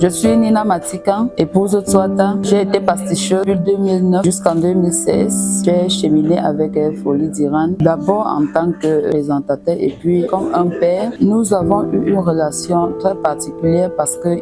Je suis Nina Matikan, épouse de Tswata. J'ai été pasticheuse depuis 2009 jusqu'en 2016. J'ai cheminé avec Folie d'Iran, d'abord en tant que présentateur et puis comme un père. Nous avons eu une relation très particulière parce que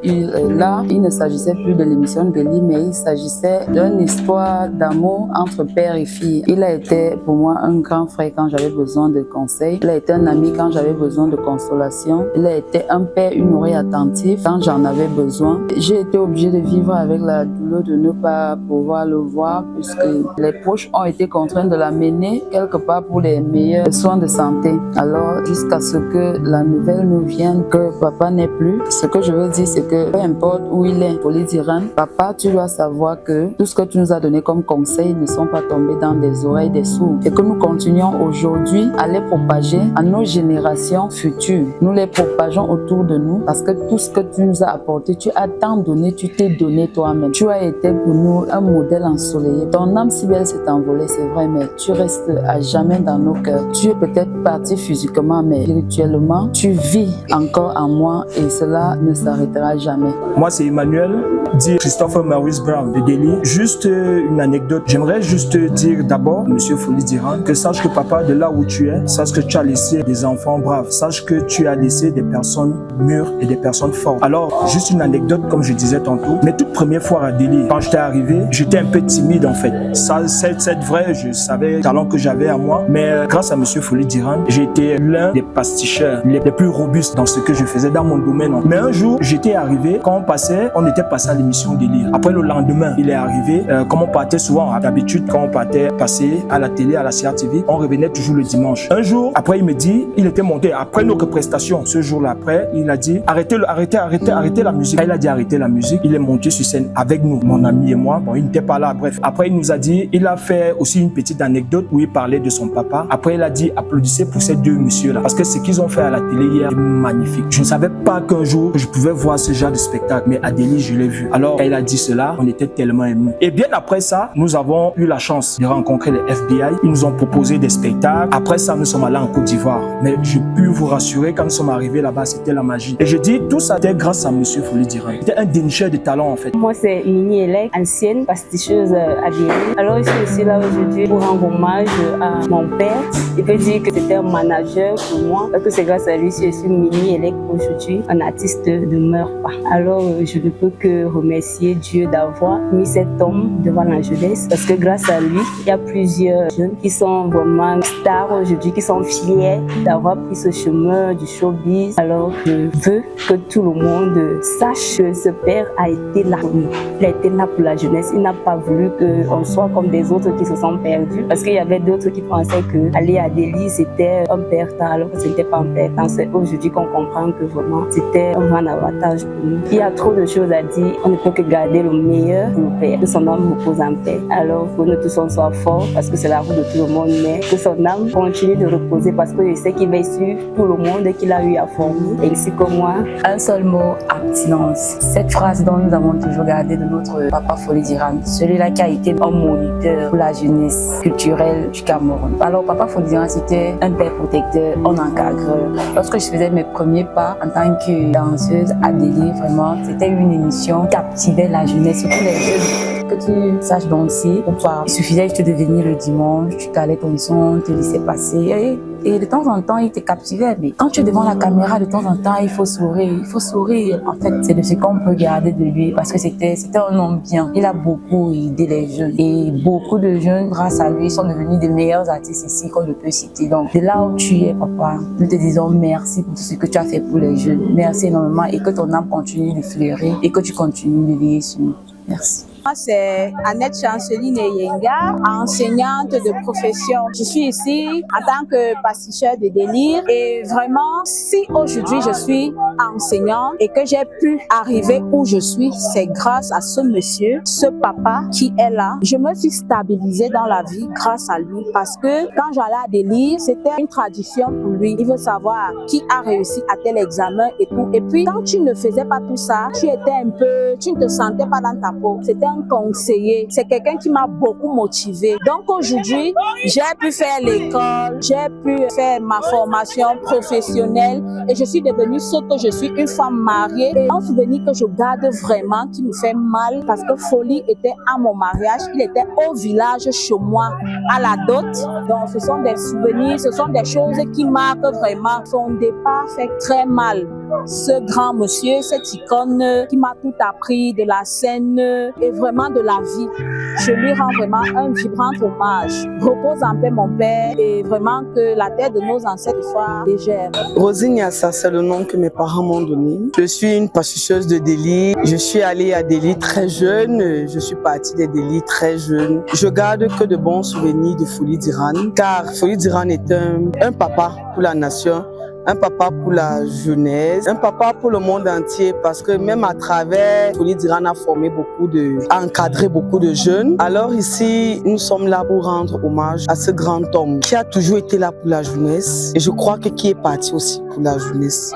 là, il ne s'agissait plus de l'émission Deli, mais il s'agissait d'une histoire d'amour entre père et fille. Il a été pour moi un grand frère quand j'avais besoin de conseils. Il a été un ami quand j'avais besoin de consolation. Il a été un père, une oreille attentive quand j'en avais besoin. J'ai été obligée de vivre avec la douleur de ne pas pouvoir le voir puisque les proches ont été contraints de l'amener quelque part pour les meilleurs soins de santé. Alors, jusqu'à ce que la nouvelle nous vienne que papa n'est plus, ce que je veux dire, c'est que peu importe où il est, Folie d'Iran, papa, tu dois savoir que tout ce que tu nous as donné comme conseils ne sont pas tombés dans des oreilles des sourds et que nous continuons aujourd'hui à les propager à nos générations futures. Nous les propageons autour de nous parce que tout ce que tu nous as apporté, tu as tant donné, tu t'es donné toi-même. Tu as été pour nous un modèle ensoleillé. Ton âme si belle s'est envolée, c'est vrai, mais tu restes à jamais dans nos cœurs. Tu es peut-être parti physiquement, mais spirituellement, tu vis encore en moi et cela ne s'arrêtera jamais. Moi, c'est Emmanuel, dit Christopher Maurice Brown de Delhi. Juste une anecdote. J'aimerais juste dire d'abord, Monsieur Folie d'Iran, que sache que papa, de là où tu es, sache que tu as laissé des enfants braves. Sache que tu as laissé des personnes mûres et des personnes fortes. Alors, juste une anecdote, comme je disais tantôt. Mes toutes premières fois à Delhi, quand j'étais arrivé, j'étais un peu timide en fait. Ça, c'est vrai, je savais le talent que j'avais à moi. Mais grâce à Monsieur Folie d'Iran, j'ai été l'un des pasticheurs les plus robustes dans ce que je faisais dans mon domaine. Mais un jour, j'étais arrivé, quand on était passé à l'émission Délire. Après le lendemain, il est arrivé, comme on partait souvent, d'habitude, quand on partait passer à la télé, à la CRTV, on revenait toujours le dimanche. Un jour, après il me dit, il était monté, après notre prestation, ce jour-là après, il a dit, arrêtez la musique. Quand il a dit arrêtez la musique, il est monté sur scène avec nous, mon ami et moi. Bon, il n'était pas là, bref. Après, il nous a dit, il a fait aussi une petite anecdote où il parlait de son papa. Après, il a dit, applaudissez pour ces deux messieurs-là. Parce que ce qu'ils ont fait à la télé hier est magnifique. Je ne savais pas qu'un jour, je pouvais voir ce genre de spectacle, mais à Delhi, je l'ai vu. Alors, quand il a dit cela, on était tellement émus. Et bien après ça, nous avons eu la chance de rencontrer les FBI. Ils nous ont proposé des spectacles. Après ça, nous sommes allés en Côte d'Ivoire. Mais je peux vous rassurer, quand nous sommes arrivés là-bas, c'était la magie. Et je dis, tout ça était grâce à Monsieur Folie d'Iran. C'était un dénicheur de talent en fait. Moi, c'est Mini Elec, ancienne pasticheuse à Delhi. Alors, je suis ici là aujourd'hui pour rendre hommage à mon père. Il peut dire que c'était un manager pour moi, parce que c'est grâce à lui que je suis Mini Elec aujourd'hui. Un artiste ne meurt pas. Alors, je ne peux que remercier Dieu d'avoir mis cet homme devant la jeunesse, parce que grâce à lui, il y a plusieurs jeunes qui sont vraiment stars aujourd'hui, qui sont fiers d'avoir pris ce chemin du showbiz. Alors, je veux que tout le monde sache que ce père a été là pour nous. Il a été là pour la jeunesse. Il n'a pas voulu qu'on soit comme des autres qui se sont perdus, parce qu'il y avait d'autres qui pensaient qu'aller à Delhi, c'était un perdant, alors que ce n'était pas un perdant. C'est aujourd'hui qu'on comprend que vraiment, c'était un grand avantage pour nous. Il y a trop de choses à dire. On ne peut que garder le meilleur pour le père. Que son âme repose en paix. Alors, que nous tous on soit forts, parce que c'est la route de tout le monde, mais que son âme continue de reposer, parce que je sais qu'il va suivre tout le monde et qu'il a eu à former, ainsi que moi. Un seul mot, abstinence. Cette phrase dont nous avons toujours gardé de notre papa Folie d'Iran, celui-là qui a été un moniteur pour la jeunesse culturelle du Cameroun. Alors, papa Folie d'Iran, c'était un père protecteur, un encadreur. Lorsque je faisais mes premiers pas en tant que danseuse à Delhi, vraiment, c'était une émission qui captivait la jeunesse, surtout les jeunes. Que tu saches danser ou pas. Il suffisait juste de venir le dimanche, tu calais ton son, te laissais passer. Et de temps en temps, il te captivait. Mais quand tu es devant la caméra, de temps en temps, il faut sourire. Il faut sourire. En fait, c'est de ce qu'on peut garder de lui. Parce que c'était un homme bien. Il a beaucoup aidé les jeunes. Et beaucoup de jeunes, grâce à lui, sont devenus des meilleurs artistes ici qu'on ne peut citer. Donc, de là où tu es, papa, nous te disons merci pour tout ce que tu as fait pour les jeunes. Merci énormément. Et que ton âme continue de fleurir. Et que tu continues de veiller sur nous. Merci. Moi, c'est Annette Chanceline Yenga, enseignante de profession. Je suis ici en tant que pasticheur de délire. Et vraiment, si aujourd'hui je suis enseignante et que j'ai pu arriver où je suis, c'est grâce à ce monsieur, ce papa qui est là. Je me suis stabilisée dans la vie grâce à lui, parce que quand j'allais à délire, c'était une tradition pour lui. Il veut savoir qui a réussi à tel examen et tout. Et puis, quand tu ne faisais pas tout ça, tu ne te sentais pas dans ta peau. C'était un un conseiller. C'est quelqu'un qui m'a beaucoup motivée. Donc aujourd'hui, j'ai pu faire l'école, j'ai pu faire ma formation professionnelle et je suis devenue ce que je suis, une femme mariée. Et un souvenir que je garde vraiment, qui me fait mal, parce que Folie était à mon mariage, il était au village chez moi, à la dot. Donc ce sont des souvenirs, ce sont des choses qui marquent vraiment. Son départ fait très mal. Ce grand monsieur, cette icône qui m'a tout appris de la scène et vraiment de la vie. Je lui rends vraiment un vibrant hommage. Repose en paix mon père et vraiment que la terre de nos ancêtres soit légère. Rosine Yassa, c'est le nom que mes parents m'ont donné. Je suis une pasticheuse de Delhi. Je suis allée à Delhi très jeune. Je suis partie des Delhi très jeune. Je garde que de bons souvenirs de Folie d'Iran, car Folie d'Iran est un papa pour la nation. Un papa pour la jeunesse, un papa pour le monde entier, parce que même à travers Folie d'Iran a encadré beaucoup de jeunes. Alors ici, nous sommes là pour rendre hommage à ce grand homme qui a toujours été là pour la jeunesse et je crois que qui est parti aussi pour la jeunesse.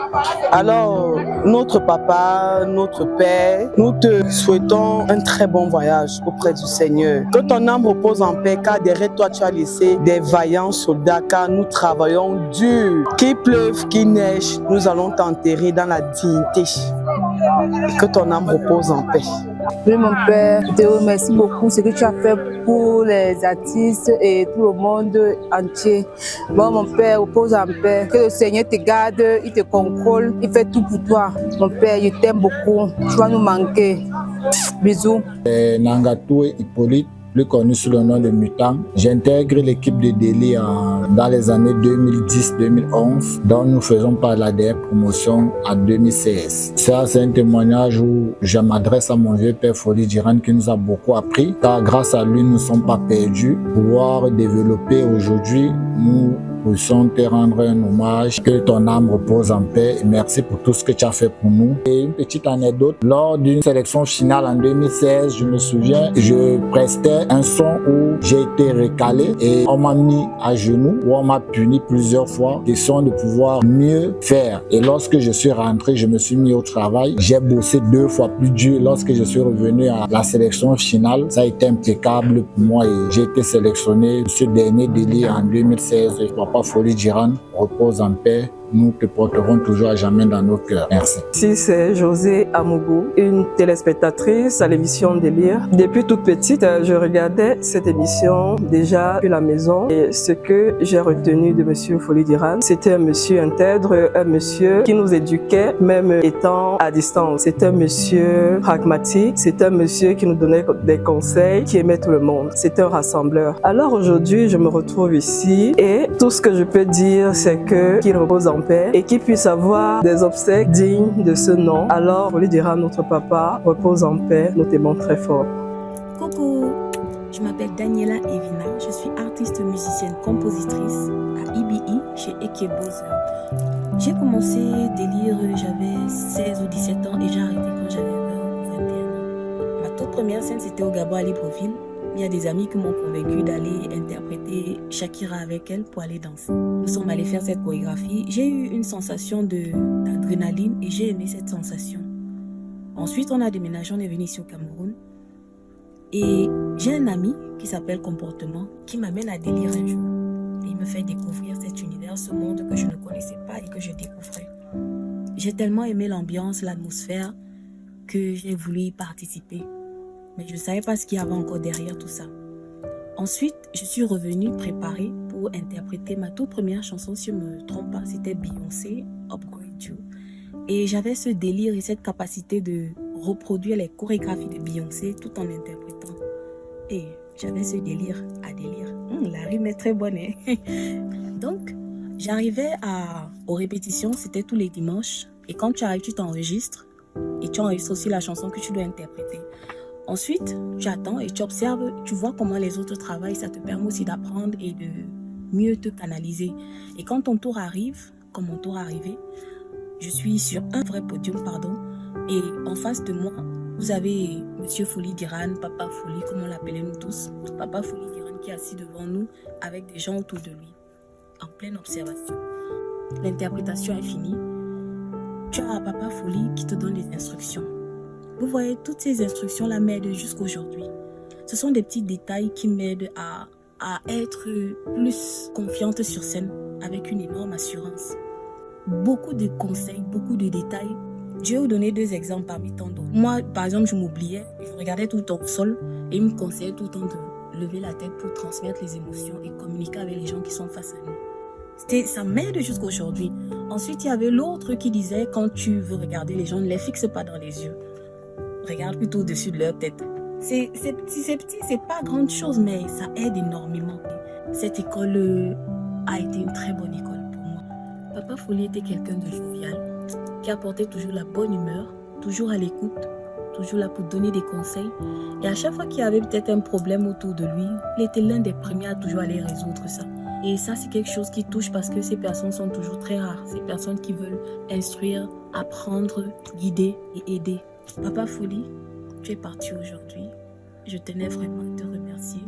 Alors, notre papa, notre père, nous te souhaitons un très bon voyage auprès du Seigneur. Que ton âme repose en paix, car derrière toi tu as laissé des vaillants soldats, car nous travaillons dur. Qu'il pleuve, qu'il neige, nous allons t'enterrer dans la dignité. Que ton âme repose en paix. Oui, mon père, je te remercie beaucoup ce que tu as fait pour les artistes et tout le monde entier. Bon, mon père, repose en paix. Que le Seigneur te garde, il te contrôle, il fait tout pour toi. Mon père, je t'aime beaucoup. Tu vas nous manquer. Bisous. Nangatou Hippolyte, plus connu sous le nom de Mutant. J'intègre l'équipe de Delhi dans les années 2010-2011, dont nous faisons par la dernière promotion en 2016. Ça, c'est un témoignage où je m'adresse à mon vieux père Folie d'Iran qui nous a beaucoup appris, car grâce à lui, nous ne sommes pas perdus. Pouvoir développer aujourd'hui, nous puissions te rendre un hommage, que ton âme repose en paix et merci pour tout ce que tu as fait pour nous. Et une petite anecdote, lors d'une sélection finale en 2016, je me souviens, je prestais un son où j'ai été recalé et on m'a mis à genoux, où on m'a puni plusieurs fois, question de pouvoir mieux faire. Et lorsque je suis rentré, je me suis mis au travail, j'ai bossé 2 fois plus dur. Lorsque je suis revenu à la sélection finale, ça a été impeccable pour moi et j'ai été sélectionné ce dernier Delhi en 2016. Papa Folie d'Iran, repose en paix. Nous te porterons toujours à jamais dans nos cœurs. Merci. Ici, c'est José Amougou, une téléspectatrice à l'émission Délire. Depuis toute petite, je regardais cette émission déjà à la maison. Et ce que j'ai retenu de Monsieur Folie d'Iran, c'était un monsieur intègre, un monsieur qui nous éduquait, même étant à distance. C'est un monsieur pragmatique, c'est un monsieur qui nous donnait des conseils, qui aimait tout le monde. C'est un rassembleur. Alors aujourd'hui, je me retrouve ici et tout ce que je peux dire, c'est qu'il repose en paix et qu'il puisse avoir des obsèques dignes de ce nom. Alors, Folie d'Iran, notre papa, repose en paix, nous t'aimons très fort. Coucou, je m'appelle Daniela Evina, je suis artiste musicienne compositrice à IBI chez Ekeboz. J'ai commencé Délire, j'avais 16 ou 17 ans et j'ai arrêté quand j'avais 20 ou 21 ans. Ma toute première scène, c'était au Gabon à Libreville. Il y a des amis qui m'ont convaincu d'aller interpréter Shakira avec elle pour aller danser. Nous sommes allés faire cette chorégraphie. J'ai eu une sensation d'adrénaline et j'ai aimé cette sensation. Ensuite, on a déménagé, on est venu ici au Cameroun. Et j'ai un ami qui s'appelle Comportement qui m'amène à Délire un jour. Et il me fait découvrir cet univers, ce monde que je ne connaissais pas et que je découvrais. J'ai tellement aimé l'ambiance, l'atmosphère que j'ai voulu y participer. Mais je ne savais pas ce qu'il y avait encore derrière tout ça. Ensuite, je suis revenue préparée pour interpréter ma toute première chanson, si je ne me trompe pas, c'était Beyoncé, Upgrade You. Et j'avais ce délire et cette capacité de reproduire les chorégraphies de Beyoncé tout en interprétant. Et j'avais ce délire à délire. La rime est très bonne, hein? Donc, j'arrivais aux répétitions, c'était tous les dimanches. Et quand tu arrives, tu t'enregistres. Et tu enregistres aussi la chanson que tu dois interpréter. Ensuite, tu attends et tu observes, tu vois comment les autres travaillent. Ça te permet aussi d'apprendre et de mieux te canaliser. Et quand ton tour arrive, comme mon tour arrivé, je suis sur un vrai podium, et en face de moi, vous avez Monsieur Folie d'Iran, Papa Folie, comme on l'appelait nous tous. Papa Folie d'Iran qui est assis devant nous avec des gens autour de lui, en pleine observation. L'interprétation est finie. Tu as Papa Folie qui te donne des instructions. Vous voyez, toutes ces instructions-là m'aident jusqu'aujourd'hui. Ce sont des petits détails qui m'aident à être plus confiante sur scène avec une énorme assurance. Beaucoup de conseils, beaucoup de détails. Je vais vous donner 2 exemples parmi tant d'autres. Moi, par exemple, je m'oubliais, je regardais tout le temps au sol et il me conseillait tout le temps de lever la tête pour transmettre les émotions et communiquer avec les gens qui sont face à nous. Ça m'aide jusqu'aujourd'hui. Ensuite, il y avait l'autre qui disait, quand tu veux regarder les gens, ne les fixe pas dans les yeux. Regarde plutôt au-dessus de leur tête. C'est petit, c'est pas grande chose, mais ça aide énormément. Cette école a été une très bonne école pour moi. Papa Folie était quelqu'un de jovial, qui apportait toujours la bonne humeur, toujours à l'écoute, toujours là pour donner des conseils. Et à chaque fois qu'il y avait peut-être un problème autour de lui, il était l'un des premiers à toujours aller résoudre ça. Et ça, c'est quelque chose qui touche parce que ces personnes sont toujours très rares. Ces personnes qui veulent instruire, apprendre, guider et aider. Papa Folie, tu es parti aujourd'hui. Je tenais vraiment à te remercier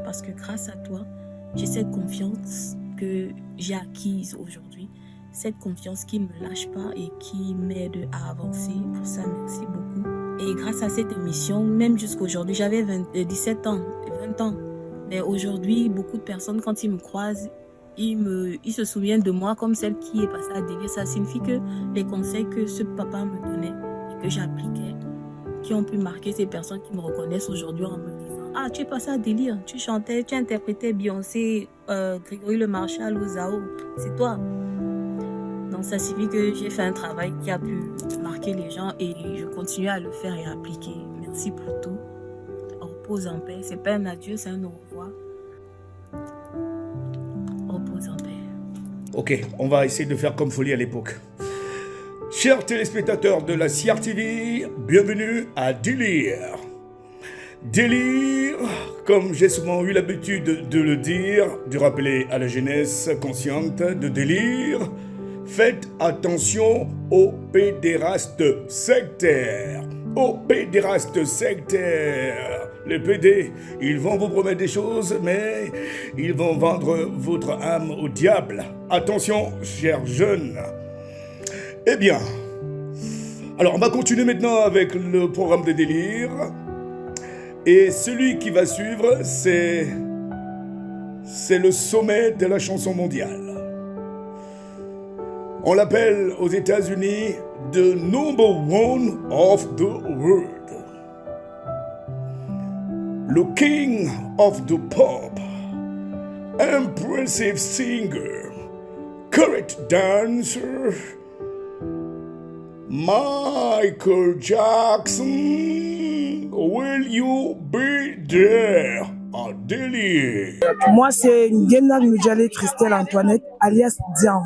parce que grâce à toi, j'ai cette confiance que j'ai acquise aujourd'hui. Cette confiance qui ne me lâche pas et qui m'aide à avancer. Pour ça, merci beaucoup. Et grâce à cette émission, même jusqu'à aujourd'hui, j'avais 17 ans, 20 ans. Mais aujourd'hui, beaucoup de personnes, quand ils me croisent, ils se souviennent de moi comme celle qui est passée à Délire. Ça signifie que les conseils que ce papa me donnait et que j'appliquais, qui ont pu marquer ces personnes qui me reconnaissent aujourd'hui en me disant « Ah, tu es passé à Délire, tu chantais, tu interprétais Beyoncé, Grégory Le Marchal ou Zao, c'est toi ». Donc ça signifie que j'ai fait un travail qui a pu marquer les gens et je continue à le faire et à appliquer. Merci pour tout. Repose en paix. C'est pas un adieu, c'est un au revoir. Repose en paix. Ok, on va essayer de faire comme Folie à l'époque. Chers téléspectateurs de la CRTV, bienvenue à Délire. Délire, comme j'ai souvent eu l'habitude de le dire, de rappeler à la jeunesse consciente de Délire, faites attention aux pédérastes sectaires. Aux pédérastes sectaires. Les PD, ils vont vous promettre des choses, mais ils vont vendre votre âme au diable. Attention, chers jeunes. Eh bien, alors on va continuer maintenant avec le programme de Délire. Et celui qui va suivre, c'est le sommet de la chanson mondiale. On l'appelle aux États-Unis the number one of the world. Le king of the pop, impressive singer, correct dancer, Michael Jackson. Will you be there à Délire? Moi, c'est Ngena Nujale Christelle Antoinette, alias Diams.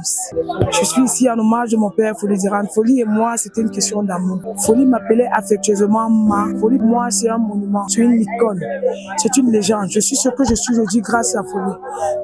Je suis ici en hommage de mon père Folie Diran. Folie et moi, c'était une question d'amour. Folie m'appelait affectueusement Ma. Folie, pour moi, c'est un monument, c'est une icône, c'est une légende. Je suis ce que je suis aujourd'hui grâce à Folie.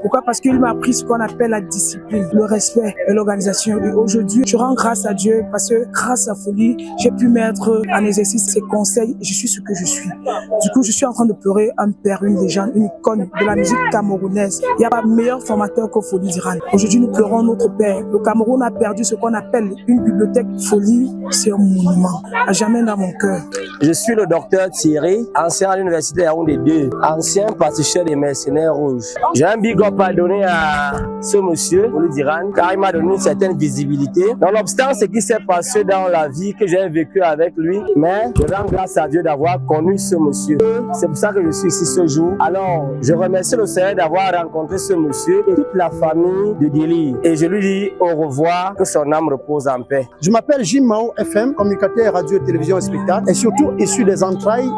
Pourquoi? Parce qu'il m'a appris ce qu'on appelle la discipline, le respect et l'organisation. Et aujourd'hui, je rends grâce à Dieu parce que grâce à Folie, j'ai pu mettre en exercice ses conseils et je suis ce que je suis. Du coup, je suis en train de pleurer un père, une légende, une icône de la musique camerounaise. Il n'y a pas meilleur formateur que Folie Diran. Aujourd'hui, nous pleurons notre père. Le Cameroun a perdu ce qu'on appelle une bibliothèque. Folie, c'est un monument, à jamais dans mon cœur. Je suis le docteur Thierry, ancien à l'université Yaoundé 2, ancien pâtissier des mercenaires rouges. J'ai un big up à donner à ce monsieur, Folie Diran, car il m'a donné une certaine visibilité. Nonobstant ce qui s'est passé dans la vie que j'ai vécu avec lui, mais je rends grâce à Dieu d'avoir connu ce monsieur. C'est pour ça que je suis ici ce jour. Alors, je remercie le Seigneur d'avoir rencontré ce monsieur et toute la famille de Délire. Et je lui dis au revoir, que son âme repose en paix. Je m'appelle Jim Mao FM, communicateur radio, télévision et spectacle, et surtout issu des entrailles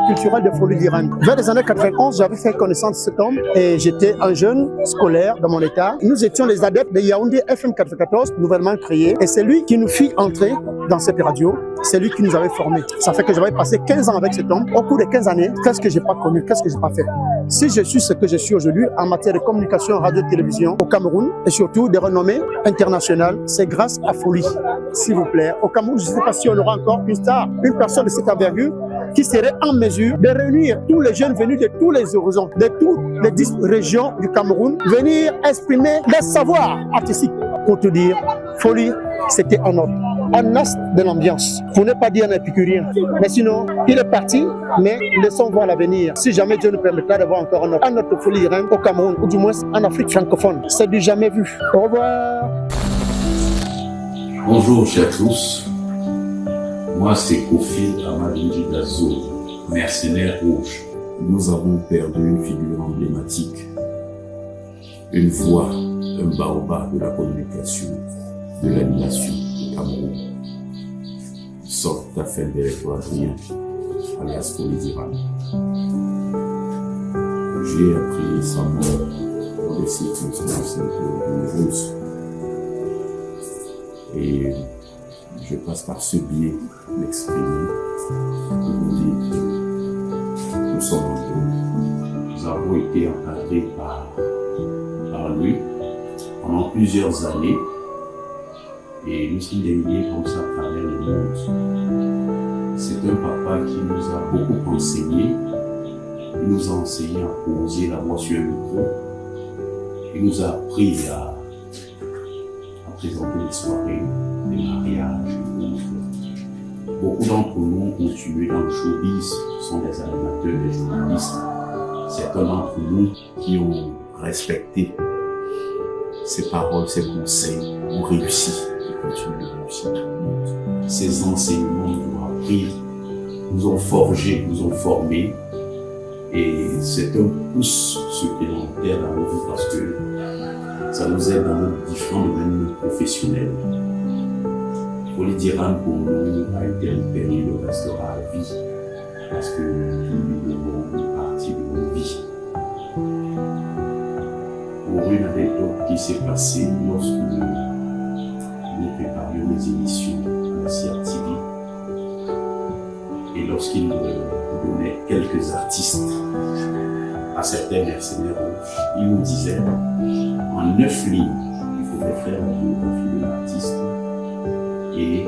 culturelles de Folie Diran. Vers les années 91, j'avais fait connaissance de cet homme et j'étais un jeune scolaire dans mon état. Nous étions les adeptes de Yaoundé FM 94, nouvellement créé, et c'est lui qui nous fit entrer dans cette radio. C'est lui qui nous avait formés. Ça fait que j'avais passé 15 ans avec cet homme. Au cours de 15 années, qu'est-ce que j'ai pas connu, qu'est-ce que j'ai pas fait? Si je suis ce que je suis aujourd'hui en matière de communication, radio, télévision au Cameroun et surtout des renommées internationales, c'est grâce à Folie. S'il vous plaît, au Cameroun, je ne sais pas si on aura encore une star, une personne de cette envergure qui serait en mesure de réunir tous les jeunes venus de tous les horizons, de toutes les 10 régions du Cameroun, venir exprimer leur savoir artistique. Pour te dire, Folie, c'était un ordre. un as de l'ambiance. Pour ne pas dire un épicurien. Mais sinon, il est parti, mais laissons voir l'avenir. Si jamais Dieu nous permettra d'avoir encore un autre Folie Diran au Cameroun, ou du moins en Afrique francophone. C'est du jamais vu. Au revoir. Bonjour chers tous. Moi c'est Kofi Amadouji Dazo, mercenaire rouge. Nous avons perdu une figure emblématique, une voix, un baobab de la communication, de l'animation au Cameroun. Sorte Fender Adrien, alias Folie Diran. J'ai appris sa mort dans des circonstances un peu douloureuses. Et je passe par ce biais m'exprimer pour vous dire que nous sommes en deux. Nous avons été encadrés par lui pendant plusieurs années et nous sommes déliés comme ça à travers le monde. C'est un papa qui nous a beaucoup enseigné. Il nous a enseigné à poser la voix sur un micro. Il nous a appris à présenter des soirées, des mariages, des autres. Beaucoup d'entre nous ont continué dans le showbiz, ce sont des animateurs, des journalistes. Certains d'entre nous qui ont respecté ses paroles, ses conseils, ont réussi et continuent de réussir. Ces enseignements nous ont appris, nous ont forgés, nous ont formés. Et c'est un pouce supplémentaire dans nos vies parce que ça nous aide dans nos différents domaines professionnels. Folie Diran pour nous a été un période de restera à vie parce que nous vivons une partie de nos vies. Pour une anecdote qui s'est passée lorsque nous préparions les émissions à la CRTV et lorsqu'il donnait quelques artistes à certains mercenaires rouges, il nous disait en 9 lignes, il faudrait faire la biographie de l'artiste et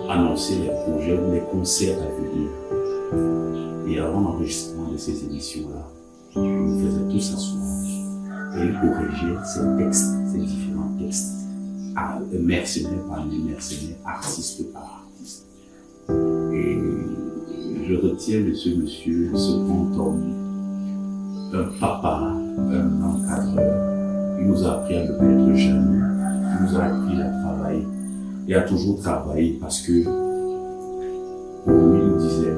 annoncer les projets ou les concerts à venir. Et avant l'enregistrement de ces émissions-là, il nous faisait tous asseoir et il corrigeait ces textes, ces différents textes, mercenaire par mercenaire, artiste par artiste. Et je retiens de ce monsieur, ce grand homme, un papa, un encadreur. Il nous a appris à ne pas être jaloux, il nous a appris à travailler et à toujours travailler parce que pour lui, il nous disait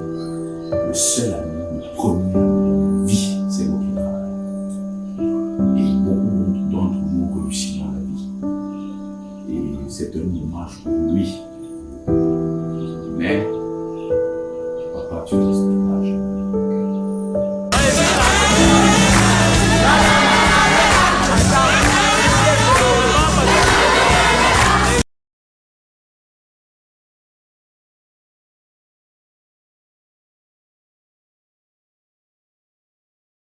le seul ami, le premier ami de la vie, c'est notre travail. Et beaucoup d'entre nous ont réussi dans la vie. Et c'est un hommage pour lui.